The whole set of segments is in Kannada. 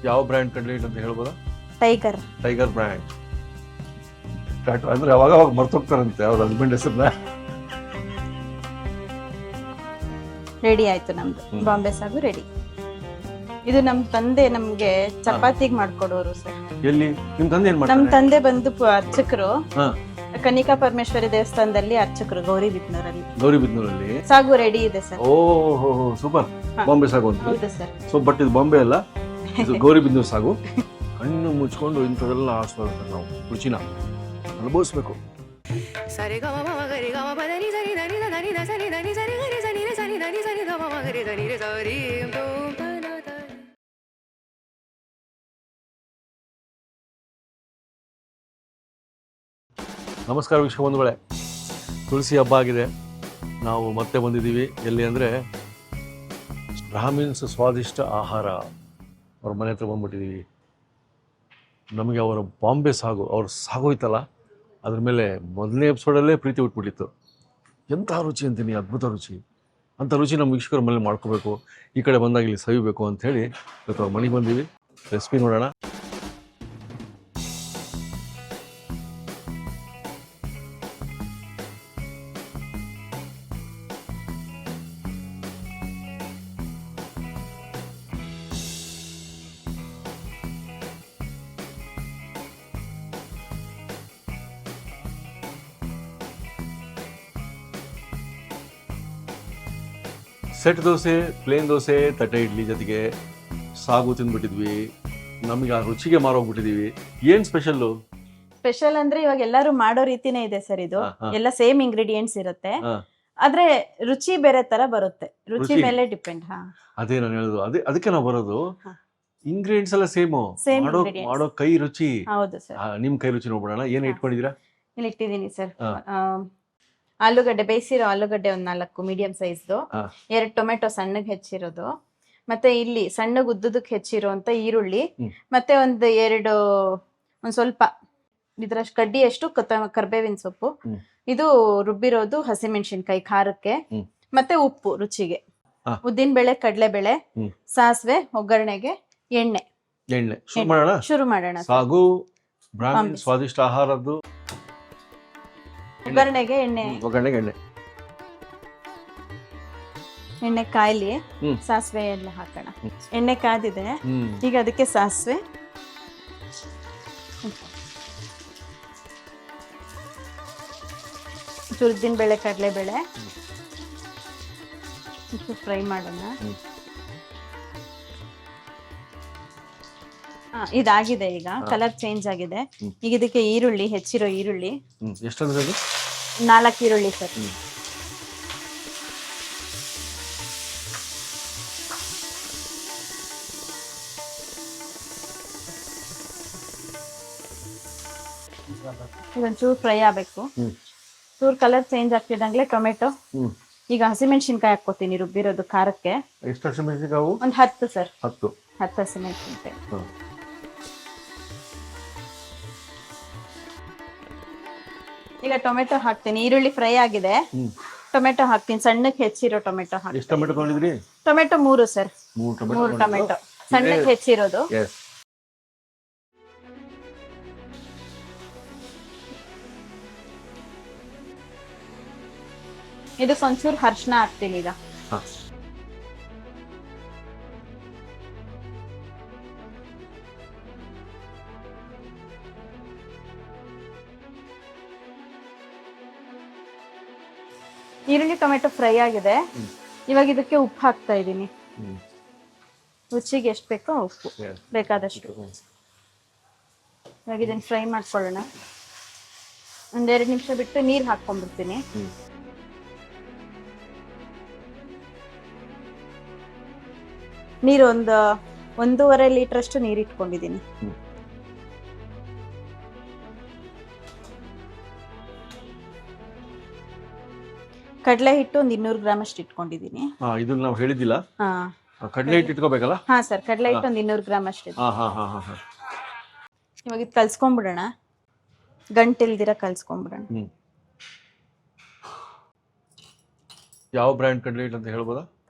ಯಾವ ಬ್ರ್ಯಾಂಡ್ ಕಡ್ಲೆ ಹಿಟ್ಟು ಅಂತ ಹೇಳ್ಬೋದಾ? ಟೈಗರ್. Tiger brand. ಅಂದ್ರೆ ಅವಾಗ ಮರ್ತೋಗ್ತಾರಂತೆ ಅವ್ರ ಹಸ್ಬೆಂಡ್ ಹೆಸರನ್ನ. ರೆಡಿ ಆಯ್ತು ನಮ್ದು ಬಾಂಬೆ ಸಾಗು ರೆಡಿ. ಇದು ನಮ್ ತಂದೆ ನಮ್ಗೆ ಚಪಾತಿಗ್ ಮಾಡ್ಕೊಡೋರು ಸರ್. ಎಲ್ಲಿ ನಿಮ್ ತಂದೆ ಏನ್ ನಮ್ ಮಾಡ್ತಾರೆ? ತಂದೆ ಬಂದು ಅರ್ಚಕರು, ಹಾ, ಕನಿಕಾ ಪರಮೇಶ್ವರಿ ದೇವಸ್ಥಾನದಲ್ಲಿ ಅರ್ಚಕರು ಗೌರಿಬಿದನೂರಲ್ಲಿ. ಗೌರಿಬಿದನೂರಲ್ಲಿ. ಸಾಗು ರೆಡಿ ಇದೆ ಸರ್. ಓಹೋ ಸೂಪರ್. ಬಾಂಬೆ ಸಾಗು ಅಂತ. ಹೌದು ಸರ್. ಸೊ ಬಟ್ ಇದು ಬಾಂಬೆ ಅಲ್ಲ, ಇದು ಗೌರಿಬಿದನೂರು ಸಾಗು. ಹಣ್ಣು ಮುಚ್ಕೊಂಡು ಇಂಥದೆಲ್ಲ ಆಸ್ವಾದ ನಾವು ರುಚಿನ ಅನುಭವಿಸ್ಬೇಕು. ನಮಸ್ಕಾರ ವೀಕ್ಷಕ ಬಂಧುಗಳೇ, ತುಳಸಿ ಹಬ್ಬ ಆಗಿದೆ. ನಾವು ಮತ್ತೆ ಬಂದಿದ್ದೀವಿ ಎಲ್ಲಿ ಅಂದರೆ ಬ್ರಾಹ್ಮಿನ್ಸ್ ಸ್ವಾದಿಷ್ಟ ಆಹಾರ ಅವ್ರ ಮನೆ ಹತ್ರ ಬಂದ್ಬಿಟ್ಟಿದ್ದೀವಿ. ನಮಗೆ ಅವರ ಬಾಂಬೆ ಸಾಗು, ಅವ್ರ ಸಾಗು ಇತ್ತಲ್ಲ, ಅದ್ರ ಮೇಲೆ ಮೊದಲನೇ ಎಪಿಸೋಡಲ್ಲೇ ಪ್ರೀತಿ ಹುಟ್ಬಿಟ್ಟಿತ್ತು. ಎಂಥ ರುಚಿ ಅಂತೀನಿ, ಅದ್ಭುತ ರುಚಿ. ಅಂಥ ರುಚಿ ನಮ್ಮ ವೀಕ್ಷಕರ ಮನೇಲಿ ಮಾಡ್ಕೋಬೇಕು, ಈ ಕಡೆ ಬಂದಾಗ ಇಲ್ಲಿ ಸವಿಬೇಕು ಅಂಥೇಳಿ ಇವತ್ತು ಅವ್ರ ಮನೆಗೆ ಬಂದೀವಿ. ರೆಸಿಪಿ ನೋಡೋಣ. ಸೆಟ್ ದೋಸೆ, ಪ್ಲೇನ್ ದೋಸೆ, ತಟ್ಟೆ ಇಡ್ಲಿ ಜೊತೆಗೆ ಸಾಗು ತಿಂದ್ಬಿಟ್ಟಿದ್ವಿ. ನಮಗೆ ಆ ರುಚಿಗೆ ಮಾರೋಗ್ಬಿಟ್ಟಿದೀವಿ. ಏನ್ ಸ್ಪೆಷಲ್ಲು? ಸ್ಪೆಷಲ್ ಅಂದ್ರೆ ಇವಾಗ ಎಲ್ಲಾರು ಮಾಡೋ ರೀತಿನೇ ಇದೆ ಸರ್. ಇದು ಎಲ್ಲ ಸೇಮ್ ಇಂಗ್ರೀಡಿಯೆಂಟ್ಸ್ ಇರುತ್ತೆ, ಆದ್ರೆ ರುಚಿ ಬೇರೆ ತರ ಬರುತ್ತೆ. ರುಚಿ ಮೇಲೆ ಡಿಪೆಂಡ್. ಅದೇ ನಾನು ಹೇಳುದು, ಅದಕ್ಕೆ ನಾವು ಬರೋದು. ಇಂಗ್ರೀಡಿಯೆಂಟ್ಸ್ ಎಲ್ಲ ಸೇಮು, ಮಾಡೋ ಕೈ ರುಚಿ. ಹೌದು ಸರ್. ನಿಮ್ ಕೈ ರುಚಿ ನೋಡ್ಬಿಡೋಣ. ಏನ್ ಇಟ್ಕೊಂಡಿದೀರಾ? ಇಲ್ಲಿ ಇಟ್ಟಿದ್ದೀನಿ ಸರ್. ಆಲೂಗಡ್ಡೆ, ಬೇಯಿಸಿರೋ ಆಲೂಗಡ್ಡೆ ಒಂದ್ 4 ಮೀಡಿಯಂ ಸೈಜ್ದು, 2 ಟೊಮೆಟೊ ಸಣ್ಣಗೆ ಹೆಚ್ಚಿರೋದು, ಮತ್ತೆ ಇಲ್ಲಿ ಸಣ್ಣಗೆ ಉದ್ದುದಕ್ಕೆ ಹೆಚ್ಚಿರುವಂತ ಈರುಳ್ಳಿ, ಮತ್ತೆ ಒಂದ್ ಸ್ವಲ್ಪ ಇದ್ರಷ್ಟು ಕಡ್ಡಿಯಷ್ಟು ಕರ್ಬೇವಿನ ಸೊಪ್ಪು, ಇದು ರುಬ್ಬಿರೋದು ಹಸಿಮೆಣಸಿನ್ಕಾಯಿ ಖಾರಕ್ಕೆ, ಮತ್ತೆ ಉಪ್ಪು ರುಚಿಗೆ, ಉದ್ದಿನ ಬೇಳೆ, ಕಡಲೆಬೇಳೆ, ಸಾಸಿವೆ, ಒಗ್ಗರಣೆಗೆ ಎಣ್ಣೆ. ಶುರು ಮಾಡೋಣ. ಸಾಗು ಬ್ರಾಹ್ಮಣ ಸ್ವಾದಿಷ್ಟ ಆಹಾರದ್ದು. ಒಗ್ಗರಣೆಗೆ ಎಣ್ಣೆ ಕಾಯ್ಲಿ, ಸಾಸಿವೆ ಎಲ್ಲ ಹಾಕೋಣ. ಎಣ್ಣೆ ಕಾದಿದೆ, ಈಗ ಅದಕ್ಕೆ ಸಾಸಿವೆ, ಉದ್ದಿನ ಬೇಳೆ, ಕಡಲೆಬೇಳೆ ಫ್ರೈ ಮಾಡೋಣ. ಇದಾಗಿದೆ, ಈಗ ಕಲರ್ ಚೇಂಜ್ ಆಗಿದೆ. ಈಗ ಇದಕ್ಕೆ ಈರುಳ್ಳಿ, ಹೆಚ್ಚಿರೋ ಈರುಳ್ಳಿ, 4 ಈರುಳ್ಳಿ ಸರ್. ಇದೊಂಚೂರು ಫ್ರೈ ಆಗ್ಬೇಕು. ಚೂರು ಕಲರ್ ಚೇಂಜ್ ಆಗ್ತಿದ್ದಂಗ್ಲೆ ಟೊಮೆಟೊ, ಈಗ ಹಸಿಮೆಣಸಿನ್ಕಾಯಿ ಹಾಕೋತೀನಿ ರುಬ್ಬಿರೋದು ಖಾರಕ್ಕೆ. ಎಷ್ಟು ಹಸಿಮೆಣಸಿನಕಾಯಿ? ಒಂದು 10 ಸರ್. 10 ಹಸಿಮೆಣಸಿನ್ಕಾಯಿ. ಈಗ ಟೊಮೆಟೊ ಹಾಕ್ತೀನಿ. ಈರುಳ್ಳಿ ಫ್ರೈ ಆಗಿದೆ, ಟೊಮೆಟೊ ಹಾಕ್ತೀನಿ. ಸಣ್ಣಕ್ಕೆ ಹೆಚ್ಚಿರೋ ಟೊಮೆಟೊ ಹಾಕ್ತೀನಿ. ಎಷ್ಟು ಟೊಮೆಟೊ ತಗೊಂಡಿದ್ರಿ? Tomato 3 sir. 3 ಟೊಮೆಟೊ ಸಣ್ಣಕ್ಕೆ ಹೆಚ್ಚಿರೋದು. ಇದಕ್ಕೆ ಒಂಚೂರು ಅರಿಶಿನ ಹಾಕ್ತೀನಿ. ಈಗ ಈರುಳ್ಳಿ ಟೊಮೆಟೊ ಫ್ರೈ ಆಗಿದೆ. ಇವಾಗ ಇದಕ್ಕೆ ಉಪ್ಪು ಹಾಕ್ತಾ ಇದ್ದೀನಿ. ರುಚಿಗೆ ಎಷ್ಟು ಬೇಕೋ ಉಪ್ಪು ಬೇಕಾದಷ್ಟು. ಇವಾಗ ಇದನ್ನ ಫ್ರೈ ಮಾಡ್ಕೊಳ್ಳೋಣ. 1-2 ನಿಮಿಷ ಬಿಟ್ಟು ನೀರು ಹಾಕೊಂಡ್ಬಿಡ್ತೀನಿ. ನೀರು 1.5 ಲೀಟರ್ ಅಷ್ಟು ನೀರು ಇಟ್ಕೊಂಡಿದ್ದೀನಿ. ಕಡಲೆ ಹಿಟ್ಟು 200 ಗ್ರಾಮ್ ಅಷ್ಟು ಇಟ್ಕೊಂಡಿದ್ದೀನಿ. ಇದನ್ನ ನಾವು ಹೇಳಿದಿಲ್ಲ. ಕಡಲೆ ಹಿಟ್ಟು ಇಟ್ಕೋಬೇಕಲ್ಲ? ಹಾ ಸರ್, ಕಡಲೆ ಹಿಟ್ಟು 200 ಗ್ರಾಮ್ ಅಷ್ಟು. ಇವಾಗ ಇದು ಕಲ್ಸ್ಕೊಂಡ್ಬಿಡೋಣ, ಗಂಟಿಲ್ದಿರ ಕಲ್ಸ್ಕೊಂಡ್ಬಿಡೋಣ. ಯಾವ ಬ್ರ್ಯಾಂಡ್ ಕಡಲೆ ಹಿಟ್ಟು ಅಂತ ಹೇಳ್ಬೋದಾ?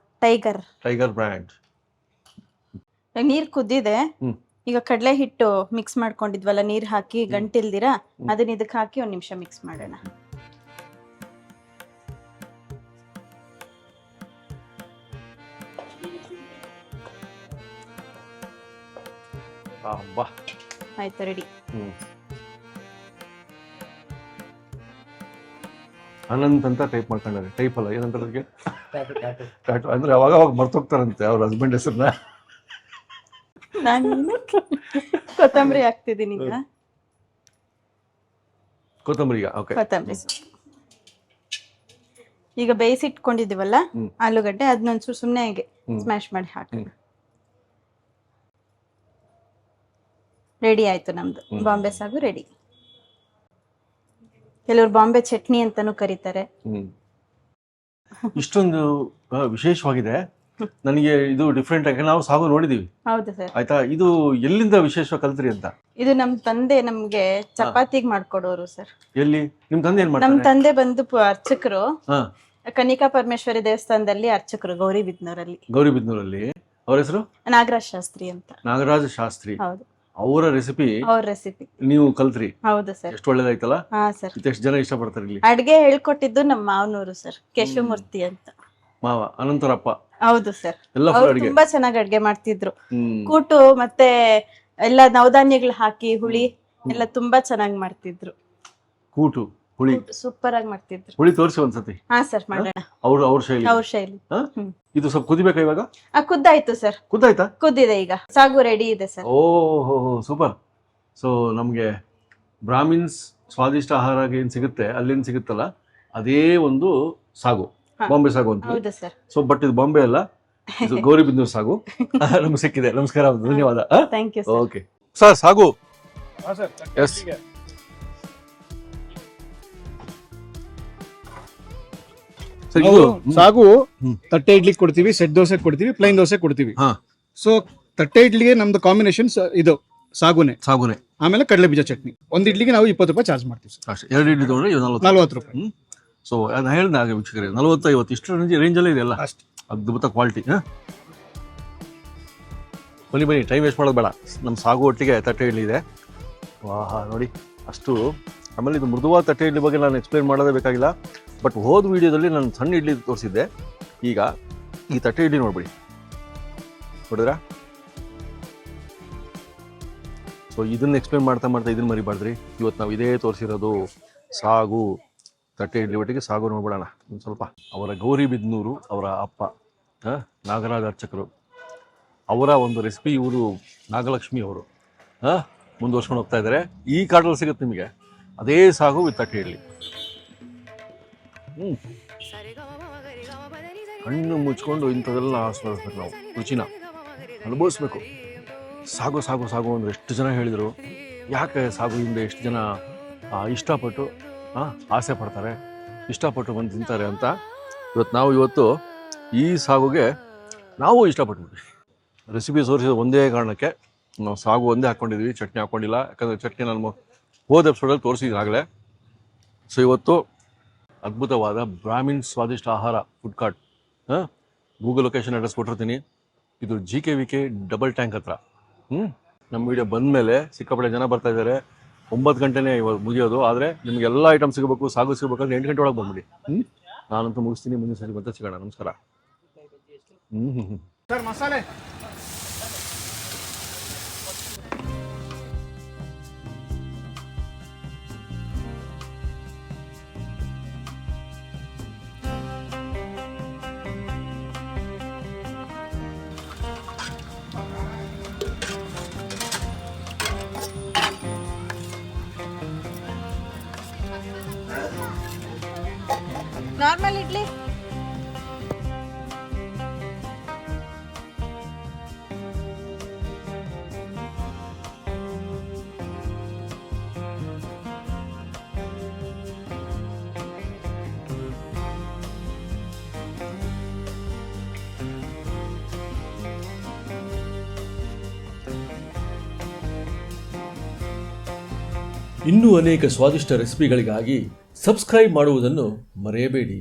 Tiger brand. ನೀರ್ ಕುದ್ದಿದೆ. ಈಗ ಕಡಲೆ ಹಿಟ್ಟು ಮಿಕ್ಸ್ ಮಾಡ್ಕೊಂಡಿದ್ವಲ್ಲ, ನೀರ್ ಹಾಕಿ ಗಂಟಿಲ್ದಿರಾ, ಅದನ್ನ ಇದಕ್ಕೆ ಹಾಕಿ 1 ನಿಮಿಷ ಮಿಕ್ಸ್ ಮಾಡೋಣ. ಆಯ್ತು, ರೆಡಿ. ಅನಂತ್ ಅಂತ ಟೈಪ್ ಮಾಡ್ಕೊಂಡ್ರೆ, ಟೈಪ್ ಅಲ್ಲ ಏನಂತಾರೆ ಅದಕ್ಕೆ, ಟ್ಯಾಟು ಅಂದ್ರೆ ಅವಾಗ ಮರ್ತೋಗ್ತಾರಂತೆ ಅವ್ರ ಹಸ್ಬೆಂಡ್ ಹೆಸರನ್ನ. ನಾನು ಕೊತ್ತಂಬರಿ ಹಾಕ್ತಿದ್ದೀನಿ ಈಗ. ಕೊತ್ತಂಬರಿ, ಓಕೆ. ಕೊತ್ತಂಬರಿ ಈಗ ಬೇಯಿಸಿಟ್ಕೊಂಡಿದ್ದೀವಲ್ಲ ಆಲೂಗಡ್ಡೆ, ಅದನ್ನೊಂಚೂರು ಸುಮ್ಮನೆ ಹಾಗೆ ಸ್ಮ್ಯಾಶ್ ಮಾಡಿ ಹಾಕೋಣ. ರೆಡಿ ಆಯ್ತು ನಮ್ದು ಬಾಂಬೆ ಸಾಗು ರೆಡಿ. ಕೆಲವರು ಬಾಂಬೆ ಚಟ್ನಿ ಅಂತಾನೂ ಕರೀತಾರೆ. ಇಷ್ಟೊಂದು ವಿಶೇಷವಾಗಿದೆ. ನನಗೆ ಇದು ಡಿಫ್ರೆಂಟ್ ಆಗಿ ನಾವು ಸಾಗು ನೋಡಿದೀವಿ. ಹೌದು ಸರ್. ಆಯ್ತಾ, ಇದು ಎಲ್ಲಿಂದ ವಿಶೇಷವಾಗಿ ಕಲ್ತ್ರಿ ಅಂತ? ಇದು ನಮ್ ತಂದೆ ನಮ್ಗೆ ಚಪಾತಿಗೆ ಮಾಡ್ಕೊಡೋರು ಸರ್. ಎಲ್ಲಿ ನಿಮ್ ತಂದೆ ಏನ್ ಮಾಡ್ತಾರೆ? ನಮ್ ತಂದೆ ಬಂದು ಅರ್ಚಕರು, ಕನಿಕಾ ಪರಮೇಶ್ವರಿ ದೇವಸ್ಥಾನದಲ್ಲಿ ಅರ್ಚಕರು, ಗೌರಿಬಿದ್ನೂರಲ್ಲಿ. ಅವ್ರ ಹೆಸರು ನಾಗರಾಜ್ ಶಾಸ್ತ್ರಿ ಅಂತ. ನಾಗರಾಜ ಶಾಸ್ತ್ರಿ. ಹೌದು. ಅವ್ರ ರೆಸಿಪಿ ನೀವು ಕಲ್ತ್ರಿ? ಹೌದು ಸರ್. ಎಷ್ಟು ಒಳ್ಳೇದಾಯ್ತಲ್ಲ. ಹಾ ಸರ್. ಎಷ್ಟು ಜನ ಇಷ್ಟಪಡ್ತಾರೆ ಇಲ್ಲಿ? ಅಡ್ಗೆ ಹೇಳ್ಕೊಟ್ಟಿದ್ದು ನಮ್ಮ ಮಾವನೂರು ಸರ್, ಕೇಶವಮೂರ್ತಿ ಅಂತ. ಮಾವ ಅನಂತರಪ್ಪ. ಹೌದು ಸರ್. ಅವ್ರು ತುಂಬಾ ಚೆನ್ನಾಗಿ ಅಡ್ಗೆ ಮಾಡ್ತಿದ್ರು. ಕೂಟು ಮತ್ತೆ ಎಲ್ಲ ನವಧಾನ್ಯಗಳು ಹಾಕಿ ಹುಳಿ ಎಲ್ಲ ತುಂಬಾ ಚೆನ್ನಾಗಿ ಮಾಡ್ತಿದ್ರು. ಕೂಟು ಹುಳಿ ಸೂಪರ್ ಆಗಿ ಮಾಡ್ತಿದ್ರು. ಹುಳಿ ತೋರಿಸಿ ಒಂದ್ಸತಿ. ಹಾ ಸರ್, ಮಾಡೋಣ. ಅವ್ರ ಶೈಲಿ. ಇದು ಸ್ವಲ್ಪ ಕುದಿಬೇಕಾ ಇವಾಗ? ಕುದ್ದಾಯ್ತು ಸರ್. ಕುದ್ದಾಯ್ತಾ? ಕುದ್ದಿದೆ, ಈಗ ಸಾಗು ರೆಡಿ ಇದೆ ಸರ್. ಓಹೋ, ಸೂಪರ್. ಸೊ ನಮ್ಗೆ ಬ್ರಾಹ್ಮಿನ್ಸ್ ಸ್ವಾದಿಷ್ಟ ಆಹಾರ ಏನ್ ಸಿಗುತ್ತೆ ಅಲ್ಲೇನ್ ಸಿಗುತ್ತಲ್ಲ, ಅದೇ ಒಂದು ಸಾಗು, ಬಾಂಬೆ ಸಾಗು ಅಂತ. ಹೌದು ಸರ್. ಸೊ ಬಟ್ ಇದು ಬಾಂಬೆ ಅಲ್ಲ, ಇದು ಗೌರಿಬಿದನೂರು ಸಾಗು. ನಮ್ಗೆ ಸಿಕ್ಕಿದೆ. ನಮಸ್ಕಾರ, ಧನ್ಯವಾದ. Thank you. ಓಕೆ ಸರ್, ಸಾಗು. ಎಸ್. ಸಾಗು ತಟ್ಟೆ ಇಡ್ಲಿ ಕೊಡ್ತೀವಿ, ಸೆಟ್ ದೋಸೆ ಕೊಡ್ತೀವಿ, ಪ್ಲೈನ್ ದೋಸೆ ಕೊಡ್ತೀವಿ. ಸೊ ತಟ್ಟೆ ಇಡ್ಲಿಗೆ ನಮ್ದು ಕಾಂಬಿನೇಷನ್ ಇದು ಸಾಗುನೆ. ಆಮೇಲೆ ಕಡಲೆ ಬೀಜ ಚಟ್ನಿ. ಒಂದ್ ಇಡ್ಲಿಗೆ ನಾವು 20 ರೂಪಾಯಿ ಚಾರ್ಜ್ ಮಾಡ್ತೀವಿ ಸರ್. 2 ಇಡ್ಲಿ ತಗೊಂಡ್ರೆ 40 ರೂಪಾಯಿ. ಸೊ ನಾನು ಹೇಳಿದ ಹಾಗೆ ವೀಕ್ಷಕರೇ, 40-50 ಇಷ್ಟು ರೇಂಜಲ್ಲೇ ಇದೆಯಲ್ಲ, ಅದ್ಭುತ ಕ್ವಾಲಿಟಿ. ಬನ್ನಿ, ಟೈಮ್ ವೇಸ್ಟ್ ಮಾಡೋದು ಬೇಡ. ನಮ್ಮ ಸಾಗು ಒಟ್ಟಿಗೆ ತಟ್ಟೆ ಇಡ್ಲಿ ಇದೆ. ವಾಹ್, ನೋಡಿ ಅಷ್ಟು. ಆಮೇಲೆ ಇದು ಮೃದುವಾದ ತಟ್ಟೆ ಇಡ್ಲಿ ಬಗ್ಗೆ ನಾನು ಎಕ್ಸ್ಪ್ಲೇನ್ ಮಾಡೋದೇ ಬೇಕಾಗಿಲ್ಲ. ಬಟ್ ಹೋದ ವಿಡಿಯೋದಲ್ಲಿ ನಾನು ಸಣ್ಣ ಇಡ್ಲಿ ತೋರಿಸಿದ್ದೆ. ಈಗ ಈ ತಟ್ಟೆ ಇಡ್ಲಿ ನೋಡ್ಬಿಡಿ, ನೋಡಿದ್ರಾ? ಸೊ ಇದನ್ನ ಎಕ್ಸ್ಪ್ಲೇನ್ ಮಾಡ್ತಾ ಇದನ್ನ ಮರಿಬಾರ್ದ್ರಿ. ಇವತ್ತು ನಾವು ಇದೇ ತೋರಿಸಿರೋದು ಸಾಗು ತಟ್ಟೆ ಇಡ್ಲಿ ಒಟ್ಟಿಗೆ ಸಾಗು ನೋಡ್ಬಿಡೋಣ ಒಂದು ಸ್ವಲ್ಪ. ಅವರ ಗೌರಿಬಿದನೂರು ಅವರ ಅಪ್ಪ ನಾಗರಾಜ ಅರ್ಚಕರು, ಅವರ ಒಂದು ರೆಸಿಪಿ ಇವರು ನಾಗಲಕ್ಷ್ಮಿ ಅವರು ಮುಂದುವರ್ಸ್ಕೊಂಡು ಹೋಗ್ತಾ ಇದ್ದಾರೆ. ಈ ಕಾರ್ಡಲ್ಲಿ ಸಿಗುತ್ತೆ ನಿಮಗೆ ಅದೇ ಸಾಗು ವಿತ್ ತಟ್ಟೆ ಇಡ್ಲಿ. ಕಣ್ಣು ಮುಚ್ಕೊಂಡು ಇಂಥದೆಲ್ಲ ಆಸ್ವಾದಿಸ್ಬೇಕು ನಾವು, ರುಚಿನ ಅನುಭವಿಸ್ಬೇಕು. ಸಾಗು ಸಾಗು ಸಾಗು ಅಂದ್ರೆ ಎಷ್ಟು ಜನ ಹೇಳಿದರು. ಯಾಕೆ ಸಾಗು ಹಿಂದೆ ಎಷ್ಟು ಜನ ಇಷ್ಟಪಟ್ಟು ಆಸೆ ಪಡ್ತಾರೆ, ಇಷ್ಟಪಟ್ಟು ಬಂದು ತಿಂತಾರೆ ಅಂತ ಇವತ್ತು ಈ ಸಾಗುಗೆ ನಾವು ಇಷ್ಟಪಟ್ಬಿಟ್ವಿ. ರೆಸಿಪಿ ತೋರಿಸಿದ ಒಂದೇ ಕಾರಣಕ್ಕೆ ನಾವು ಸಾಗು ಒಂದೇ ಹಾಕ್ಕೊಂಡಿದ್ವಿ, ಚಟ್ನಿ ಹಾಕ್ಕೊಂಡಿಲ್ಲ. ಯಾಕಂದರೆ ಚಟ್ನಿ ನಾನು ಹೋದ ಎಪಿಸೋಡಲ್ಲಿ ತೋರಿಸಿದಾಗಲೇ. ಸೊ ಇವತ್ತು ಅದ್ಭುತವಾದ ಬ್ರಾಹ್ಮಿನ್ ಸ್ವಾದಿಷ್ಟ ಆಹಾರ food cart. Google location address ಕೊಟ್ಟಿರ್ತೀನಿ. ಇದು GKVK ಡಬಲ್ ಟ್ಯಾಂಕ್ ಹತ್ರ. ನಮ್ಮ ವಿಡಿಯೋ ಬಂದ ಮೇಲೆ ಸಿಕ್ಕಾಪಟ್ಟೆ ಜನ ಬರ್ತಾ ಇದ್ದಾರೆ. 9 ಗಂಟೆನೇ ಇವಾಗ ಮುಗಿಯೋದು. ಆದರೆ ನಿಮಗೆಲ್ಲ ಐಟಮ್ ಸಿಗಬೇಕು, ಸಾಗು ಸಿಗಬೇಕಂದ್ರೆ 8 ಗಂಟೆ ಒಳಗೆ ಬಂದ್ಬಿಡಿ. ನಾನಂತೂ ಮುಗಿಸ್ತೀನಿ. ಮುಂದಿನ ಸರಿ ಮತ್ತೆ ಸಿಗೋಣ. ನಮಸ್ಕಾರ. ಸರ್ ಮಸಾಲೆ ನಾರ್ಮಲ್ ಇಡ್ಲಿ. ಇನ್ನೂ ಅನೇಕ ಸ್ವಾದಿಷ್ಟ ರೆಸಿಪಿಗಳಿಗಾಗಿ ಸಬ್ಸ್ಕ್ರೈಬ್ ಮಾಡುವುದನ್ನು ಮರೆಯಬೇಡಿ.